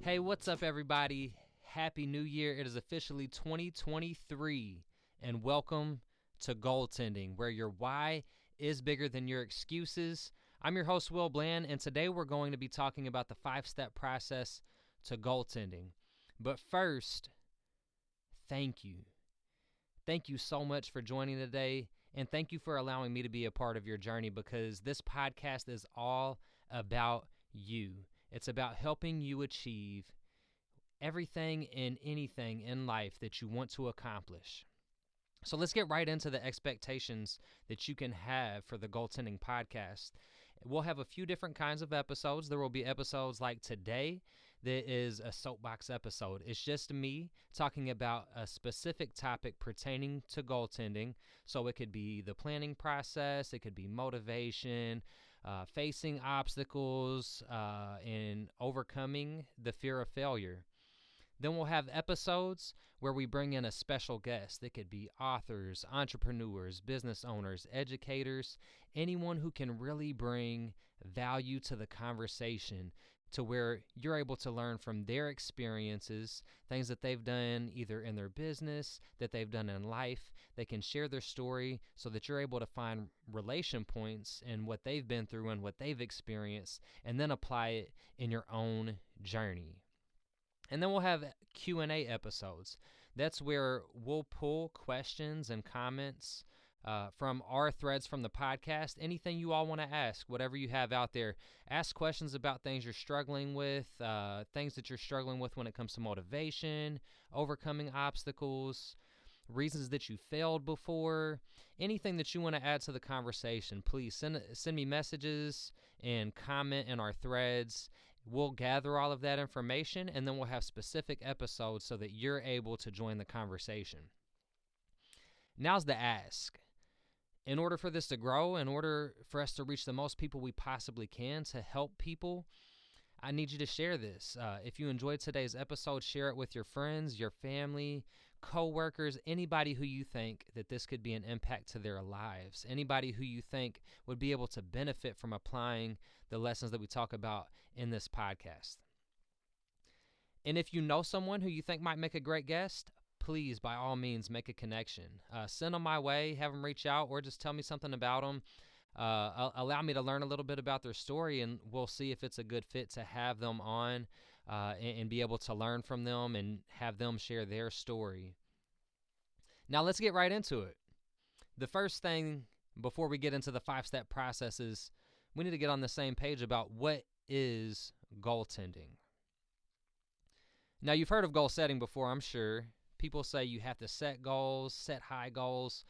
Hey, what's up, everybody? Happy New Year. It is officially 2023, and welcome to Goaltending, where your why is bigger than your excuses. I'm your host, Will Bland, and today we're going to be talking about the 5-step process to goaltending. But first, thank you. Thank you so much for joining today, and thank you for allowing me to be a part of your journey, because this podcast is all about you. It's about helping you achieve everything and anything in life that you want to accomplish. So let's get right into the expectations that you can have for the Goaltending podcast. We'll have a few different kinds of episodes. There will be episodes like today that is a soapbox episode. It's just me talking about a specific topic pertaining to goaltending. So it could be the planning process, it could be motivation, facing obstacles, and overcoming the fear of failure. Then we'll have episodes where we bring in a special guest. It could be authors, entrepreneurs, business owners, educators, anyone who can really bring value to the conversation, to where you're able to learn from their experiences, things that they've done either in their business, that they've done in life. They can share their story so that you're able to find relation points in what they've been through and what they've experienced, and then apply it in your own journey. And then we'll have Q&A episodes. That's where we'll pull questions and comments from our threads from the podcast. Anything you all want to ask, whatever you have out there. Ask questions about things you're struggling with, things that you're struggling with when it comes to motivation, overcoming obstacles, reasons that you failed before, anything that you want to add to the conversation. Please send me messages and comment in our threads. We'll gather all of that information, and then we'll have specific episodes so that you're able to join the conversation. Now's the ask. In order for this to grow, in order for us to reach the most people we possibly can to help people, I need you to share this. If you enjoyed today's episode, share it with your friends, your family, co-workers, anybody who you think that this could be an impact to their lives, anybody who you think would be able to benefit from applying the lessons that we talk about in this podcast. And if you know someone who you think might make a great guest, please, by all means, make a connection. Send them my way, have them reach out, or just tell me something about them. Allow me to learn a little bit about their story, and we'll see if it's a good fit to have them on and be able to learn from them and have them share their story. Now let's get right into it. The first thing before we get into the 5-step process is we need to get on the same page about what is goaltending. Now, you've heard of goal setting before, I'm sure. People say you have to set goals, set high goals,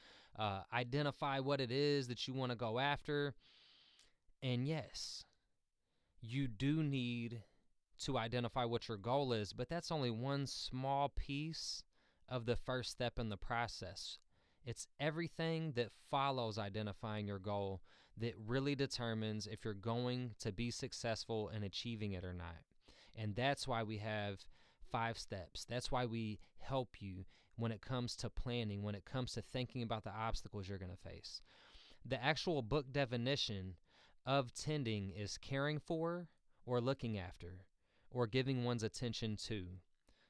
identify what it is that you want to go after. And yes, you do need to identify what your goal is, but that's only one small piece of the first step in the process. It's everything that follows identifying your goal that really determines if you're going to be successful in achieving it or not. And that's why we have 5 steps. That's why we help you when it comes to planning, when it comes to thinking about the obstacles you're going to face. The actual book definition of tending is caring for or looking after or giving one's attention to.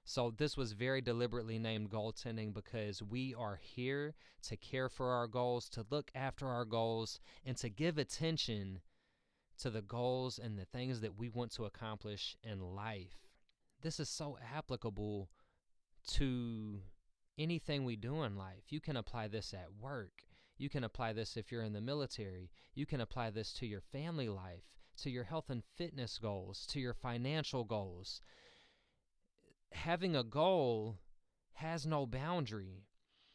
So this was very deliberately named goaltending because we are here to care for our goals, to look after our goals, and to give attention to the goals and the things that we want to accomplish in life. This is so applicable to anything we do in life. You can apply this at work. You can apply this if you're in the military. You can apply this to your family life, to your health and fitness goals, to your financial goals. Having a goal has no boundary.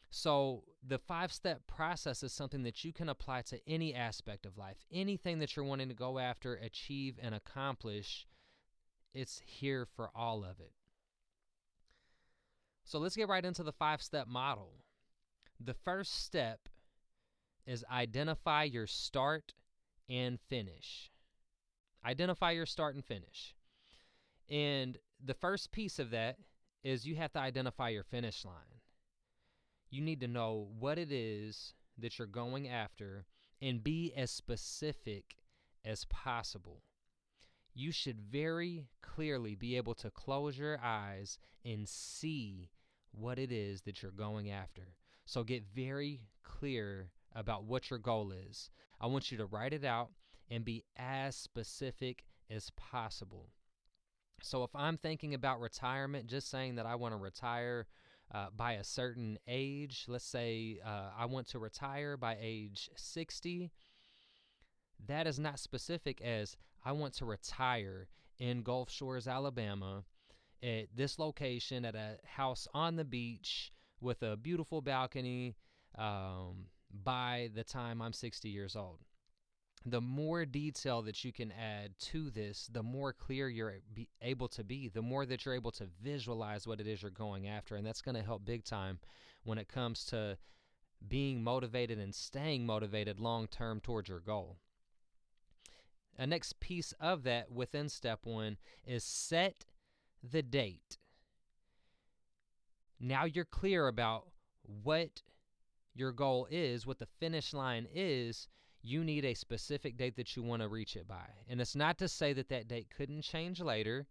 So the 5-step process is something that you can apply to any aspect of life. Anything that you're wanting to go after, achieve, and accomplish, it's here for all of it. So let's get right into the 5-step model. The first step is identify your start and finish. Identify your start and finish. And the first piece of that is you have to identify your finish line. You need to know what it is that you're going after and be as specific as possible. you should very clearly be able to close your eyes and see what it is that you're going after. So get very clear about what your goal is. I want you to write it out and be as specific as possible. So if I'm thinking about retirement, just saying that I want to retire by a certain age, let's say I want to retire by age 60, that is not specific as I want to retire in Gulf Shores, Alabama, at this location at a house on the beach with a beautiful balcony by the time I'm 60 years old. The more detail that you can add to this, the more clear you're able to be, the more that you're able to visualize what it is you're going after. And that's going to help big time when it comes to being motivated and staying motivated long term towards your goal. A next piece of that within step 1 is set the date. Now you're clear about what your goal is, what the finish line is. You need a specific date that you want to reach it by. And it's not to say that that date couldn't change later.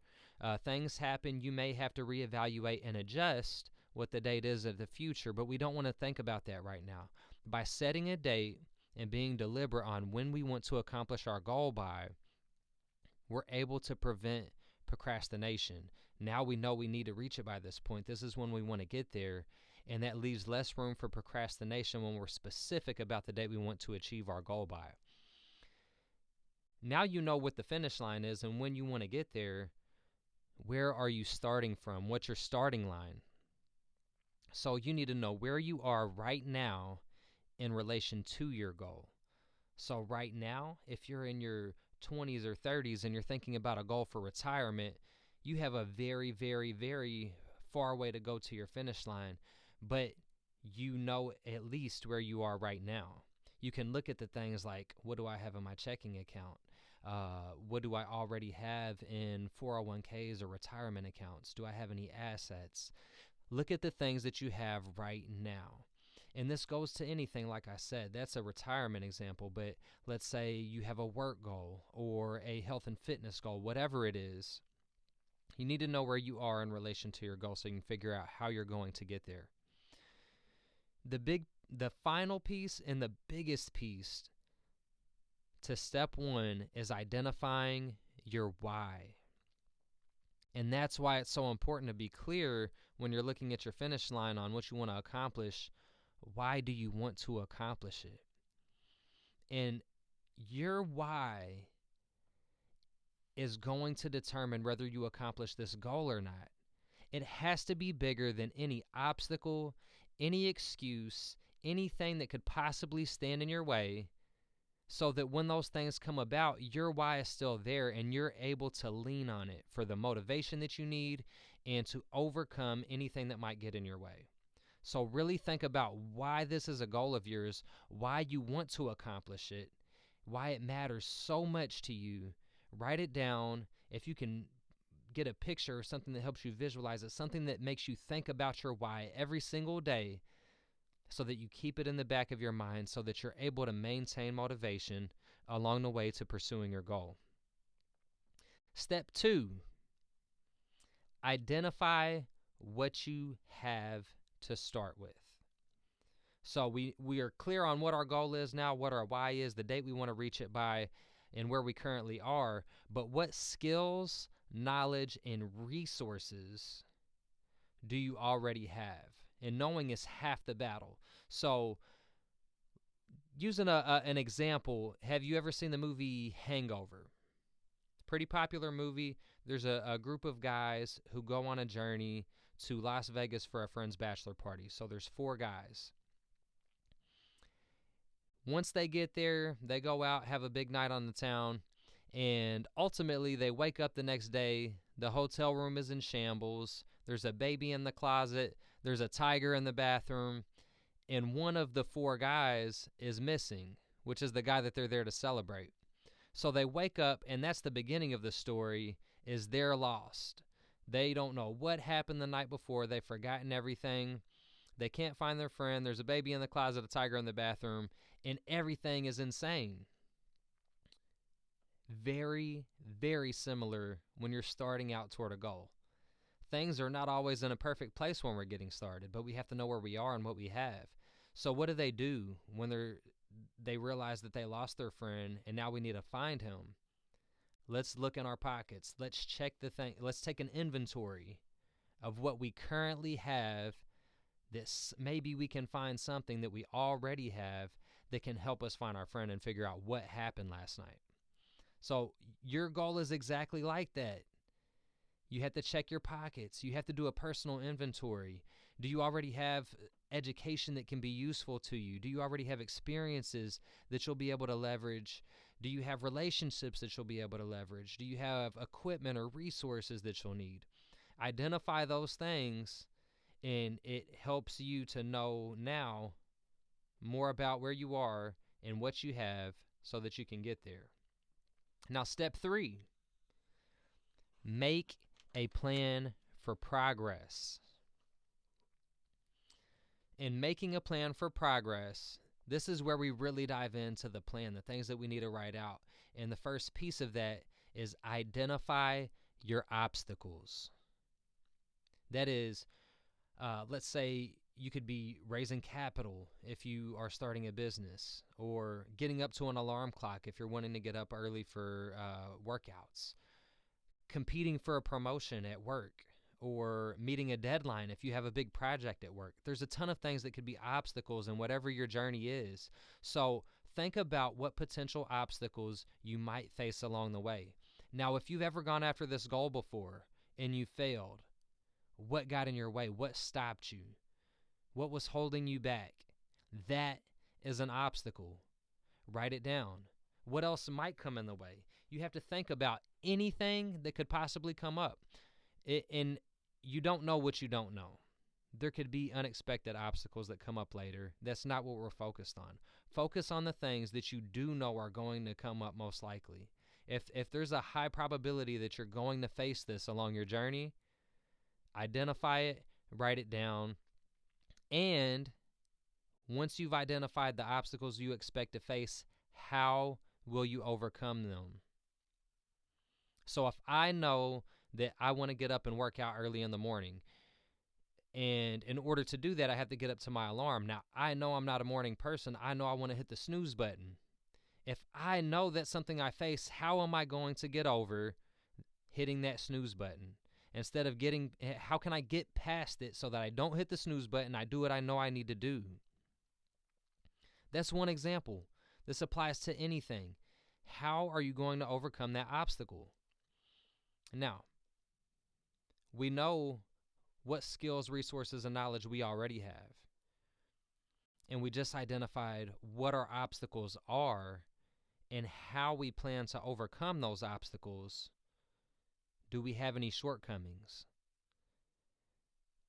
Things happen. You may have to reevaluate and adjust what the date is of the future, but we don't want to think about that right now. By setting a date and being deliberate on when we want to accomplish our goal by, we're able to prevent procrastination. Now we know we need to reach it by this point. This is when we want to get there. And that leaves less room for procrastination when we're specific about the date we want to achieve our goal by. Now you know what the finish line is and when you want to get there. Where are you starting from? What's your starting line? So you need to know where you are right now in relation to your goal. So right now, if you're in your 20s or 30s and you're thinking about a goal for retirement, you have a very, very, very far way to go to your finish line. But you know at least where you are right now. You can look at the things like, what do I have in my checking account? What do I already have in 401ks or retirement accounts? Do I have any assets? Look at the things that you have right now. And this goes to anything, like I said. That's a retirement example, but let's say you have a work goal or a health and fitness goal, whatever it is. You need to know where you are in relation to your goal so you can figure out how you're going to get there. The final piece and the biggest piece to step 1 is identifying your why. And that's why it's so important to be clear when you're looking at your finish line on what you want to accomplish. Why do you want to accomplish it? And your why is going to determine whether you accomplish this goal or not. It has to be bigger than any obstacle, any excuse, anything that could possibly stand in your way, so that when those things come about, your why is still there and you're able to lean on it for the motivation that you need and to overcome anything that might get in your way. So really think about why this is a goal of yours, why you want to accomplish it, why it matters so much to you. Write it down. If you can get a picture or something that helps you visualize it, something that makes you think about your why every single day, so that you keep it in the back of your mind so that you're able to maintain motivation along the way to pursuing your goal. Step 2, identify what you have to start with. So we are clear on what our goal is now, what our why is, the date we want to reach it by, and where we currently are. But what skills, knowledge, and resources do you already have? And knowing is half the battle. So using an example, have you ever seen the movie Hangover? Pretty popular movie. There's a group of guys who go on a journey to Las Vegas for a friend's bachelor party. So there's 4 guys. Once they get there, they go out, have a big night on the town, and ultimately they wake up the next day. The hotel room is in shambles. There's a baby in the closet. There's a tiger in the bathroom. And one of the 4 guys is missing, which is the guy that they're there to celebrate. So they wake up, and that's the beginning of the story, is they're lost. They don't know what happened the night before. They've forgotten everything. They can't find their friend. There's a baby in the closet, a tiger in the bathroom, and everything is insane. very, very similar when you're starting out toward a goal. Things are not always in a perfect place when we're getting started, but we have to know where we are and what we have. So what do when they realize that they lost their friend and now we need to find him? Let's look in our pockets. Let's check the thing. Let's take an inventory of what we currently have. This maybe we can find something that we already have that can help us find our friend and figure out what happened last night. So your goal is exactly like that. You have to check your pockets. You have to do a personal inventory. Do you already have education that can be useful to you? Do you already have experiences that you'll be able to leverage? Do you have relationships that you'll be able to leverage? Do you have equipment or resources that you'll need? Identify those things, and it helps you to know now more about where you are and what you have so that you can get there. Now, step 3, make a plan for progress. In making a plan for progress, this is where we really dive into the plan, the things that we need to write out. And the first piece of that is identify your obstacles. That is, let's say you could be raising capital if you are starting a business, or getting up to an alarm clock if you're wanting to get up early for workouts, competing for a promotion at work, or meeting a deadline if you have a big project at work. There's a ton of things that could be obstacles in whatever your journey is. So think about what potential obstacles you might face along the way. Now, if you've ever gone after this goal before and you failed, what got in your way? What stopped you? What was holding you back? That is an obstacle. Write it down. What else might come in the way? You have to think about anything that could possibly come up. And you don't know what you don't know. There could be unexpected obstacles that come up later. That's not what we're focused on. Focus on the things that you do know are going to come up most likely. If there's a high probability that you're going to face this along your journey, identify it, write it down, and once you've identified the obstacles you expect to face, how will you overcome them? So if I know that I want to get up and work out early in the morning, and in order to do that, I have to get up to my alarm. Now, I know I'm not a morning person. I know I want to hit the snooze button. If I know that's something I face, how am I going to get over hitting that snooze button? How can I get past it so that I don't hit the snooze button, I do what I know I need to do? That's one example. This applies to anything. How are you going to overcome that obstacle? Now, we know what skills, resources, and knowledge we already have. And we just identified what our obstacles are and how we plan to overcome those obstacles. Do we have any shortcomings?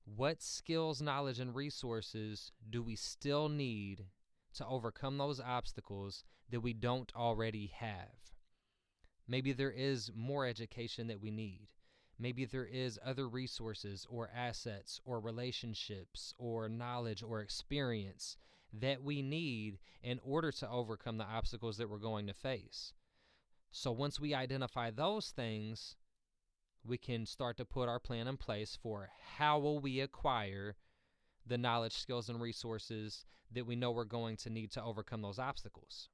What skills, knowledge, and resources do we still need to overcome those obstacles that we don't already have? Maybe there is more education that we need. Maybe there is other resources or assets or relationships or knowledge or experience that we need in order to overcome the obstacles that we're going to face. So once we identify those things, we can start to put our plan in place for how will we acquire the knowledge, skills, and resources that we know we're going to need to overcome those obstacles.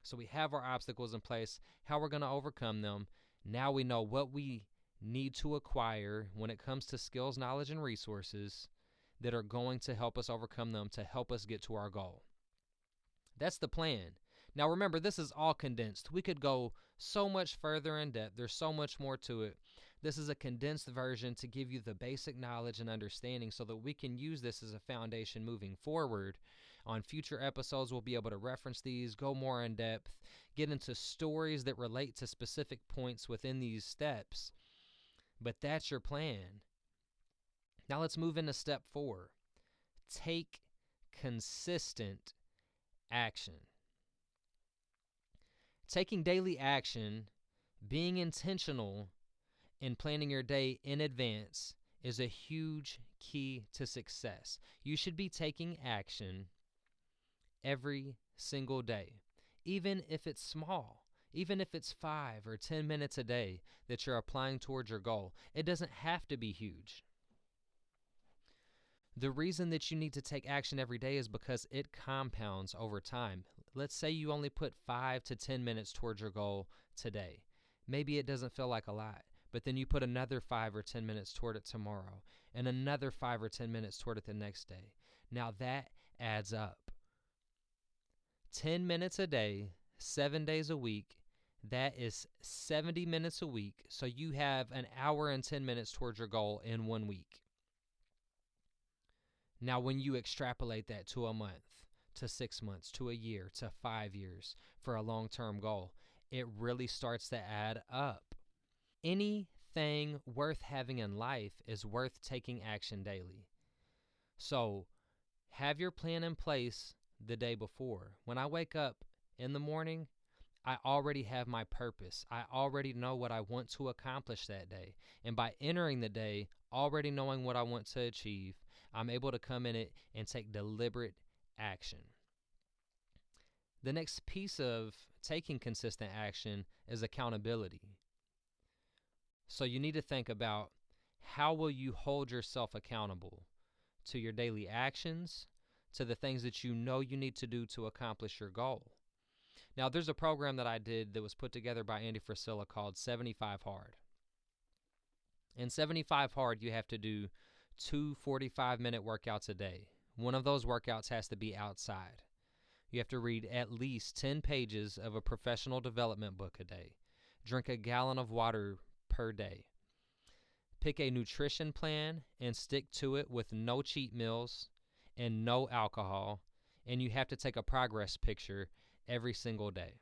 So we have our obstacles in place, how we're going to overcome them. Now we know what we need to acquire when it comes to skills, knowledge, and resources that are going to help us overcome them to help us get to our goal. That's the plan. Now remember, this is all condensed. We could go so much further in depth. There's so much more to it. This is a condensed version to give you the basic knowledge and understanding so that we can use this as a foundation moving forward. On future episodes, we'll be able to reference these, go more in depth, get into stories that relate to specific points within these steps. But that's your plan. Now let's move into step 4. Take consistent action. Taking daily action, being intentional, and planning your day in advance is a huge key to success. You should be taking action every single day, even if it's small, Even if it's 5 or 10 minutes a day that you're applying towards your goal, it doesn't have to be huge. The reason that you need to take action every day is because it compounds over time. Let's say you only put 5 to 10 minutes towards your goal today. Maybe it doesn't feel like a lot, but then you put another 5 or 10 minutes toward it tomorrow, and another 5 or 10 minutes toward it the next day. Now that adds up. 10 minutes a day, 7 days a week, that is 70 minutes a week. So you have an hour and 10 minutes towards your goal in 1 week. Now, when you extrapolate that to a month, to 6 months, to a year, to 5 years for a long-term goal, it really starts to add up. Anything worth having in life is worth taking action daily. So have your plan in place the day before. When I wake up in the morning, I already have my purpose. I already know what I want to accomplish that day. And by entering the day, already knowing what I want to achieve, I'm able to come in it and take deliberate action. The next piece of taking consistent action is accountability. So you need to think about, how will you hold yourself accountable to your daily actions, to the things that you know you need to do to accomplish your goal. Now, there's a program that I did that was put together by Andy Frisella called 75 Hard. In 75 Hard, you have to do 2 45-minute workouts a day. One of those workouts has to be outside. You have to read at least 10 pages of a professional development book a day. Drink a gallon of water per day. Pick a nutrition plan and stick to it with no cheat meals and no alcohol. And you have to take a progress picture every single day.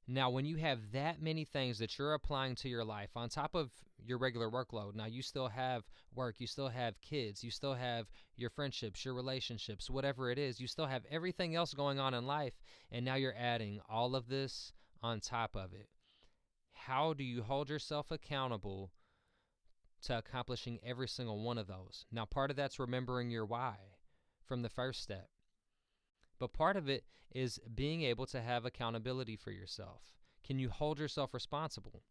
Now, when you have that many things that you're applying to your life on top of your regular workload, now you still have work, you still have kids, you still have your friendships, your relationships, whatever it is, you still have everything else going on in life, and now you're adding all of this on top of it. How do you hold yourself accountable to accomplishing every single one of those? Now, part of that's remembering your why from the first step. But part of it is being able to have accountability for yourself. Can you hold yourself responsible?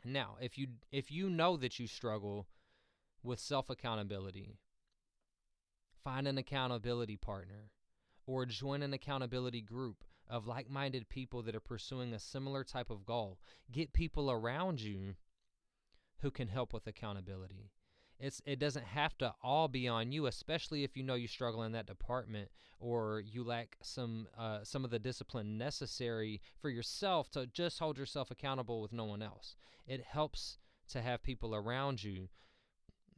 Now, if you know that you struggle with self-accountability, find an accountability partner or join an accountability group of like-minded people that are pursuing a similar type of goal. Get people around you who can help with accountability. It doesn't have to all be on you, especially if you know you struggle in that department or you lack some of the discipline necessary for yourself to just hold yourself accountable with no one else. It helps to have people around you,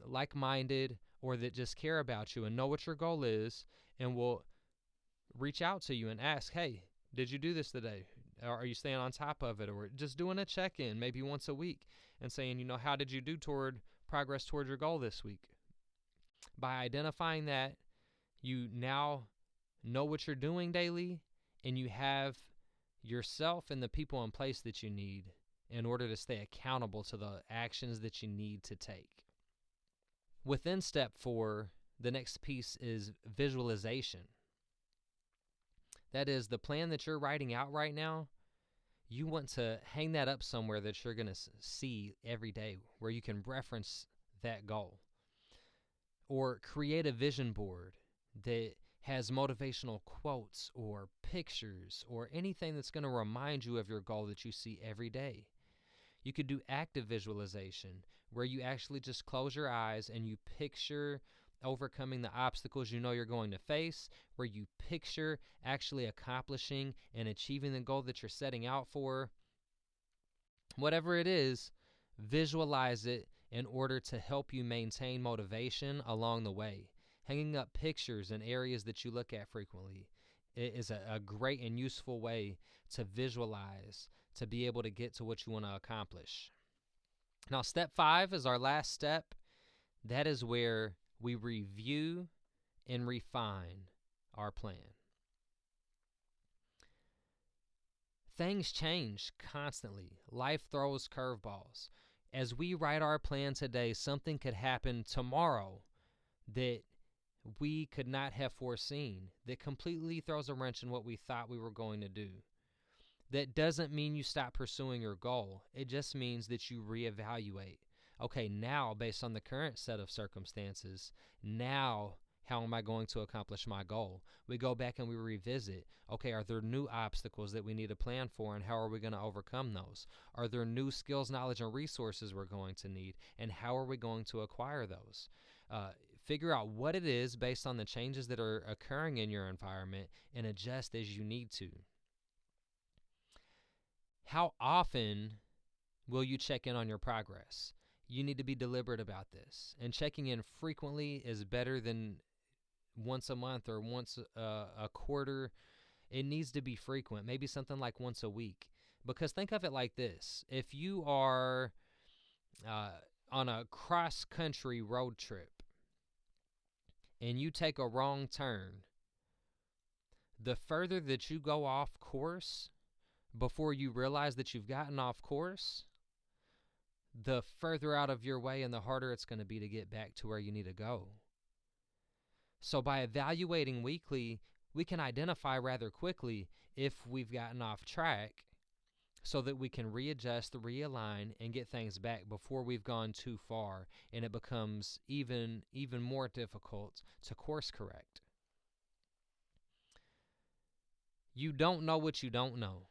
like-minded or that just care about you and know what your goal is and will reach out to you and ask, hey, did you do this today? Are you staying on top of it? Or just doing a check-in maybe once a week and saying, how did you do progress towards your goal this week? By identifying that, you now know what you're doing daily and you have yourself and the people in place that you need in order to stay accountable to the actions that you need to take. Within step 4, the next piece is visualization. That is the plan that you're writing out right now. You want to hang that up somewhere that you're going to see every day where you can reference that goal. Or create a vision board that has motivational quotes or pictures or anything that's going to remind you of your goal that you see every day. You could do active visualization where you actually just close your eyes and you picture overcoming the obstacles you know you're going to face, where you picture actually accomplishing and achieving the goal that you're setting out for. Whatever it is, visualize it in order to help you maintain motivation along the way. Hanging up pictures in areas that you look at frequently is a great and useful way to visualize, to be able to get to what you want to accomplish. Now, step 5 is our last step. That is where we review and refine our plan. Things change constantly. Life throws curveballs. As we write our plan today, something could happen tomorrow that we could not have foreseen, that completely throws a wrench in what we thought we were going to do. That doesn't mean you stop pursuing your goal. It just means that you reevaluate. Okay, now based on the current set of circumstances, now how am I going to accomplish my goal? We go back and we revisit. Okay, are there new obstacles that we need to plan for, and how are we going to overcome those? Are there new skills, knowledge, and resources we're going to need, and how are we going to acquire those? Figure out what it is based on the changes that are occurring in your environment and adjust as you need to. How often will you check in on your progress? You need to be deliberate about this. And checking in frequently is better than once a month or once a quarter. It needs to be frequent, maybe something like once a week. Because think of it like this. If you are on a cross-country road trip and you take a wrong turn, the further that you go off course before you realize that you've gotten off course, the further out of your way and the harder it's going to be to get back to where you need to go. So by evaluating weekly, we can identify rather quickly if we've gotten off track so that we can readjust, realign, and get things back before we've gone too far and it becomes even more difficult to course correct. You don't know what you don't know.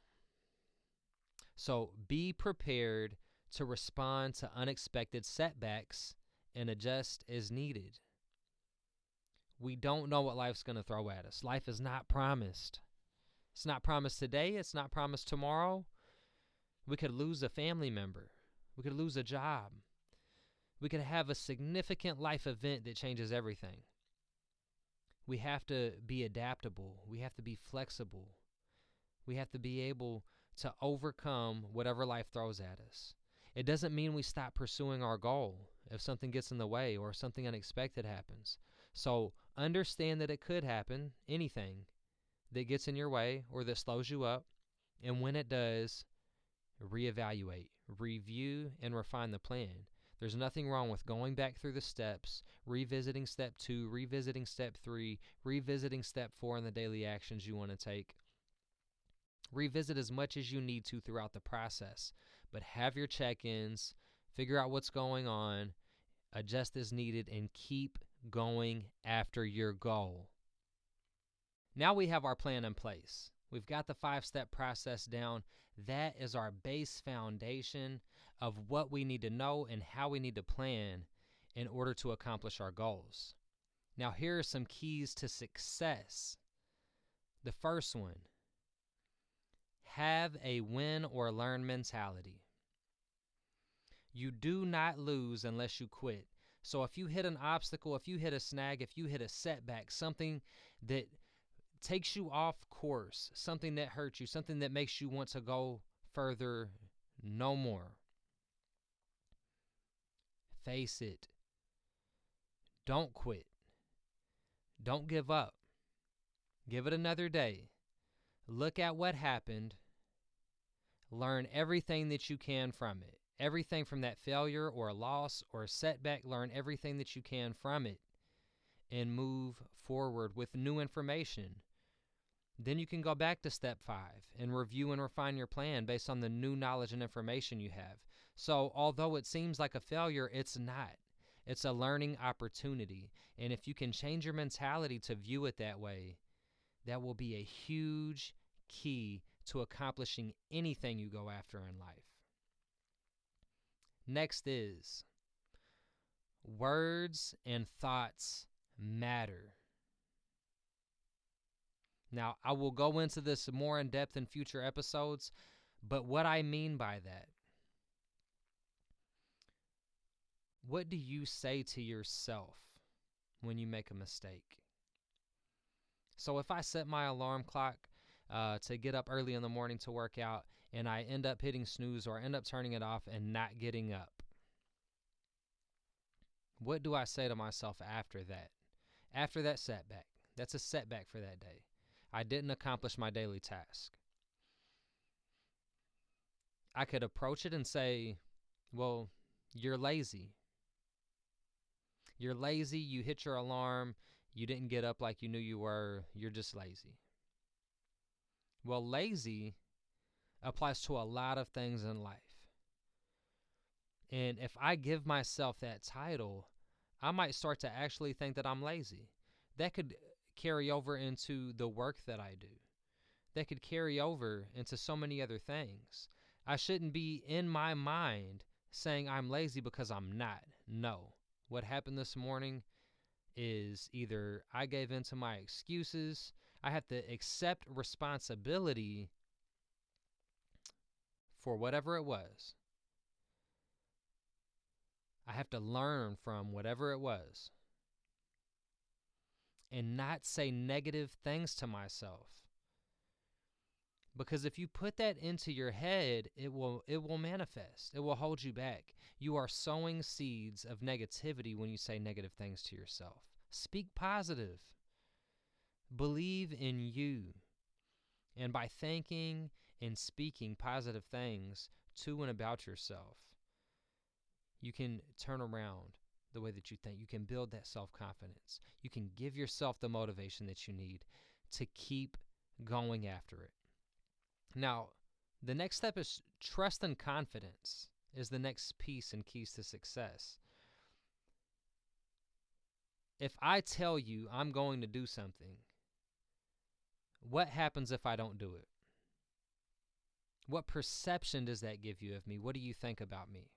So be prepared to respond to unexpected setbacks and adjust as needed. We don't know what life's going to throw at us. Life is not promised. It's not promised today. It's not promised tomorrow. We could lose a family member. We could lose a job. We could have a significant life event that changes everything. We have to be adaptable. We have to be flexible. We have to be able to overcome whatever life throws at us. It doesn't mean we stop pursuing our goal if something gets in the way or something unexpected happens. So understand that it could happen, anything that gets in your way or that slows you up. And when it does, reevaluate, review, and refine the plan. There's nothing wrong with going back through the steps, revisiting step 2, revisiting step 3, revisiting step 4 in the daily actions you want to take. Revisit as much as you need to throughout the process, but have your check-ins, figure out what's going on, adjust as needed, and keep going after your goal. Now we have our plan in place. We've got the 5-step process down. That is our base foundation of what we need to know and how we need to plan in order to accomplish our goals. Now here are some keys to success. The first one, have a win or learn mentality. You do not lose unless you quit. So if you hit an obstacle, if you hit a snag, if you hit a setback, something that takes you off course, something that hurts you, something that makes you want to go further, no more. Face it. Don't quit. Don't give up. Give it another day. Look at what happened. Learn everything that you can from it. Everything from that failure or a loss or a setback, learn everything that you can from it and move forward with new information. Then you can go back to step 5 and review and refine your plan based on the new knowledge and information you have. So although it seems like a failure, it's not. It's a learning opportunity. And if you can change your mentality to view it that way, that will be a huge key to accomplishing anything you go after in life. Next is, words and thoughts matter. Now, I will go into this more in depth in future episodes, but what I mean by that, what do you say to yourself when you make a mistake? So if I set my alarm clock to get up early in the morning to work out, and I end up hitting snooze or I end up turning it off and not getting up, what do I say to myself after that? After that setback. That's a setback for that day. I didn't accomplish my daily task. I could approach it and say, well, you're lazy. You're lazy, you hit your alarm, you didn't get up like you knew you were, you're just lazy. Well, lazy applies to a lot of things in life. And if I give myself that title, I might start to actually think that I'm lazy. That could carry over into the work that I do. That could carry over into so many other things. I shouldn't be in my mind saying I'm lazy because I'm not. No. What happened this morning is either I gave in to my excuses. I have to accept responsibility for whatever it was. I have to learn from whatever it was and not say negative things to myself. Because if you put that into your head, it will manifest. It will hold you back. You are sowing seeds of negativity when you say negative things to yourself. Speak positive. Believe in you. And by thinking and speaking positive things to and about yourself, you can turn around the way that you think. You can build that self-confidence. You can give yourself the motivation that you need to keep going after it. Now, the next step is trust and confidence is the next piece and keys to success. If I tell you I'm going to do something, what happens if I don't do it? What perception does that give you of me? What do you think about me?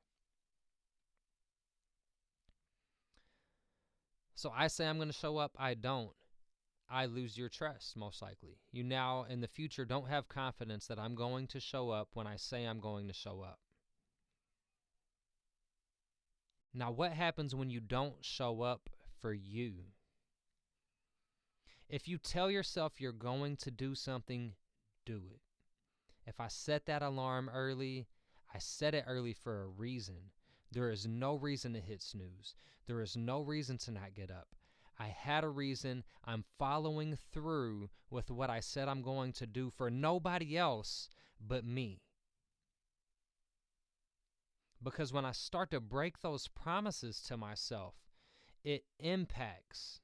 So I say I'm going to show up, I don't. I lose your trust, most likely. You now, in the future, don't have confidence that I'm going to show up when I say I'm going to show up. Now, what happens when you don't show up for you? If you tell yourself you're going to do something, do it. If I set that alarm early, I set it early for a reason. There is no reason to hit snooze. There is no reason to not get up. I had a reason. I'm following through with what I said I'm going to do for nobody else but me. Because when I start to break those promises to myself, it impacts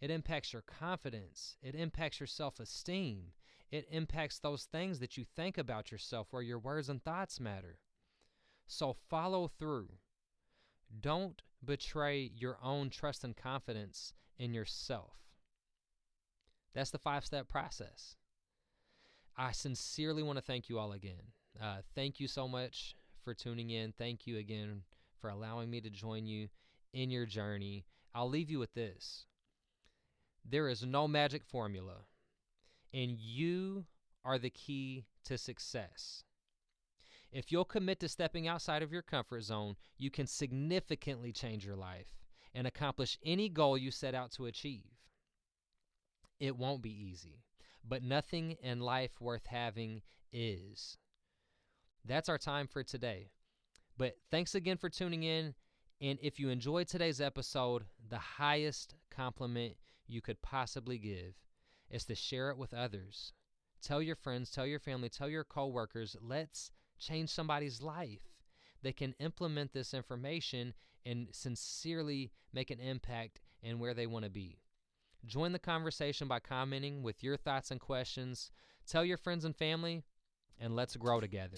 your confidence. It impacts your self-esteem. It impacts those things that you think about yourself, where your words and thoughts matter. So follow through. Don't betray your own trust and confidence in yourself. That's the 5-step process. I sincerely want to thank you all again. Thank you so much for tuning in. Thank you again for allowing me to join you in your journey. I'll leave you with this. There is no magic formula, and you are the key to success. If you'll commit to stepping outside of your comfort zone, you can significantly change your life and accomplish any goal you set out to achieve. It won't be easy, but nothing in life worth having is. That's our time for today. But thanks again for tuning in. And if you enjoyed today's episode, the highest compliment you could possibly give is to share it with others. Tell your friends, tell your family, tell your coworkers. Let's change somebody's life. They can implement this information and sincerely make an impact in where they want to be. Join the conversation by commenting with your thoughts and questions. Tell your friends and family, and let's grow together.